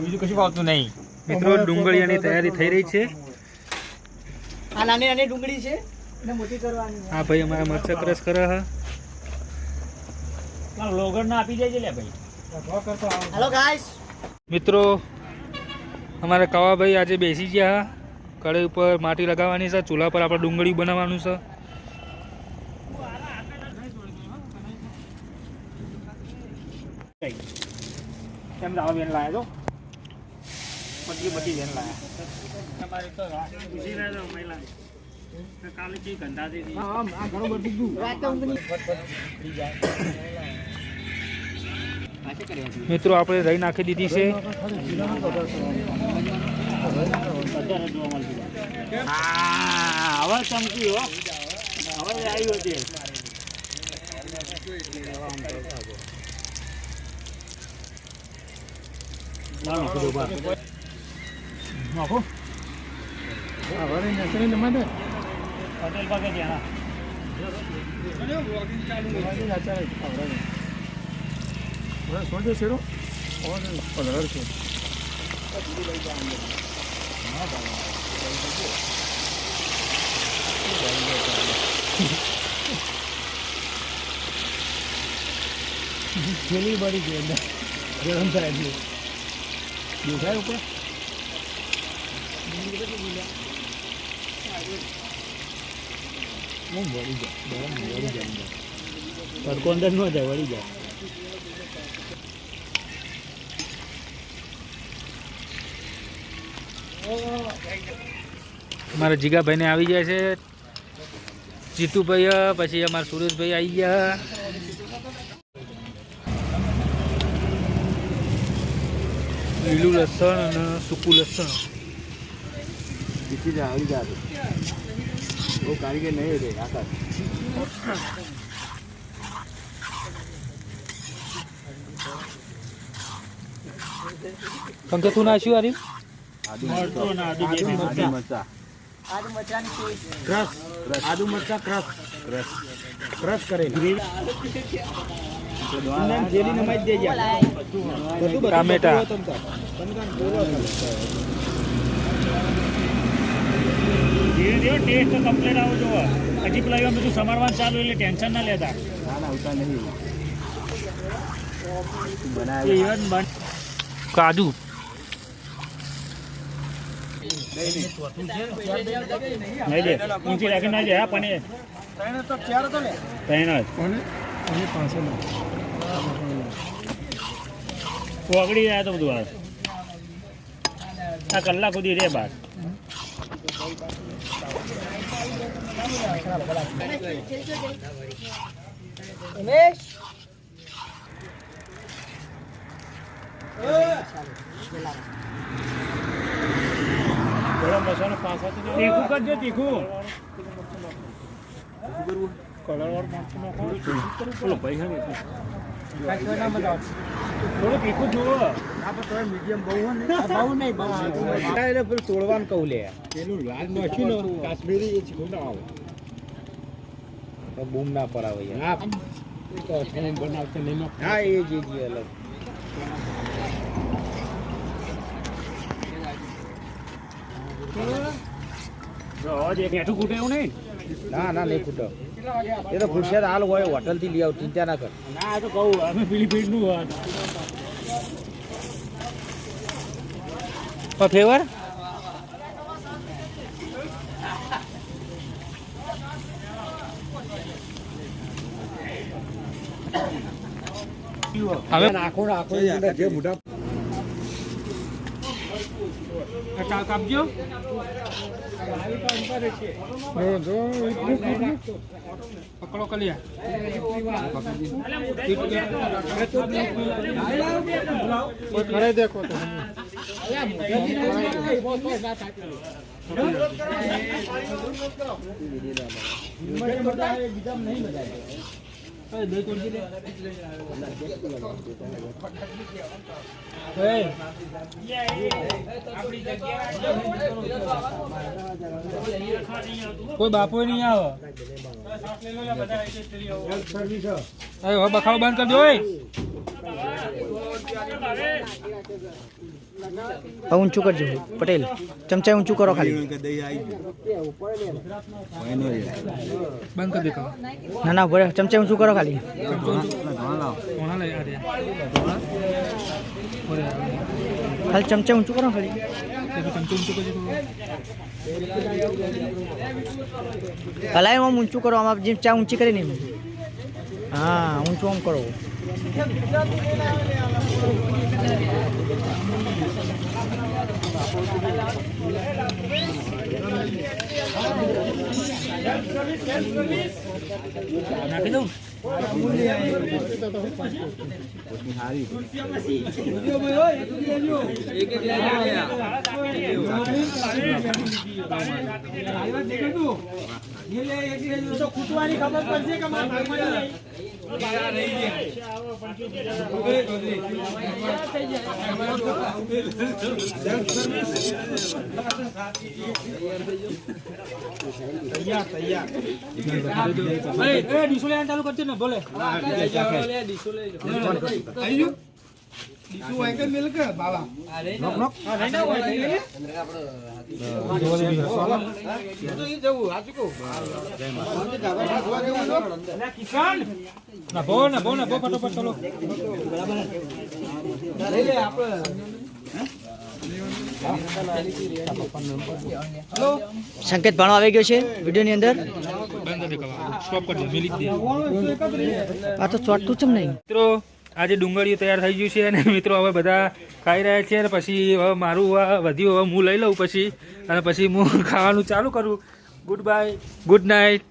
બીજું કશું ભાવતું નહીં. મિત્રો ડુંગળીની તૈયારી થઈ રહી છે. આ નાની નાની ડુંગળી છે એને મોટી કરવાની. હા ભાઈ અમારા મરચા ક્રશ કરે છે. લોગર ના આપી દેજે લે ભાઈ. હેલો ગાઈસ, મિત્રો અમારા કવાભાઈ આજે બેસી ગયા. કઢાઈ ઉપર માટી લગાવવાની છે. ચૂલા પર આપણે ડુંગળી બનાવવાનું છે. કેમ દાવા બેન લાયા તો બધી બેન લાયા તમારે તો ખુશી રહે તો મહિલા કાલે કી ગંદા દે દી હા આ ઘણો બધું દુ રાતે ઊંઘની મિત્રો આપણે રહી નાખી દીધી છે. હા હવે ચમકી હો હવે આવ્યો છે. નાખો હોટેલ પાકે ત્યાં જેલી બળી ગઈ અંદર ગરમ થાય છે. દેખાય ઉપર હું વળી જાય ગરમ વળી જાય તડકો અંદર ન જાય વળી જાય. અમારા જીગાભાઈને આવી જાય છે. જીતુભાઈ પછી અમારા સુરેશભાઈ આવી ગયા. લીલું લસણ અને સૂકું લસણ આવી જાય બહુ કારીગર નહીં રે આકાશ. પંકજ શું નાખ્યું આર્યું? આદુ મરચા ક્રશ કરેલી જેલી નમાઈ દેજે. ટામેટા ધીરે ધીરે ટેસ્ટ કમ્પ્લીટ આવો જોવો. હજી પેલા બધું સમારવાનું ચાલુ એટલે ટેન્શન ના લેતા. કાજુ નહીં દે ઊંચી રાખી ના જાય પણ ઓગળી જાય તો બધું આ કલાક સુધી રે બાર. તીખું કરજો તીખું થોડું તીખું જુઓ. મીડિયમ બહુ નહીં તોડવાનું કહું લે પેલું લાલ નાખ્યું ને કાશ્મીરી એ ચીકું ના આવે બૂમ ના પડાવે યાર. બનાવતો નહીં. હા એ જ અલગ. બેઠું ખૂટે એવું નહીં. ના ના નહીં ખૂટો. એ તો ખુશિયાત હાલ હોય હોટલ થી લઈ આવ ચિંતા ના કર. ના તો કહું અમે પીલીભીત નું ફ્લેવર હવે નાખો જે મોટા કાપજો. પકડો કલિયા. દેખો કોઈ બાપો નહીં આવે. હવે બખાડો બંધ કરી દો. હવે ઊંચું કરજો પટેલ, ચમચા ઊંચું કરો ખાલી. બંધ કરી દે. ના ના બરાબર, ચમચા ઊંચું કરો ખાલી. ખાલી ચમચા ઊંચું કરો ખાલી. ભલાઈ આમ ઊંચું કરો, આમાં જેમ ચા ઊંચી કરી નહીં. હા ઊંચું આમ કરો. નાખી દઉં. ખૂટવાની ખબર પડશે કે ચાલુ કરશે ને બોલે. ફટોફટ ચલો. સંકેત ભાણો આવી ગયો છે વિડીયોની અંદર. સ્ટોપ કરી દે, મિલી દે. આ તો ચોટતું ચમ નહીં. મિત્રો આજે ડુંગળીઓ તૈયાર થઈ ગયું છે અને મિત્રો હવે બધા ખાઈ રહ્યા છે અને પછી હવે મારું વધ્યું, હવે હું લઈ લઉં પછી અને પછી હું ખાવાનું ચાલુ કરું. Good bye, good night.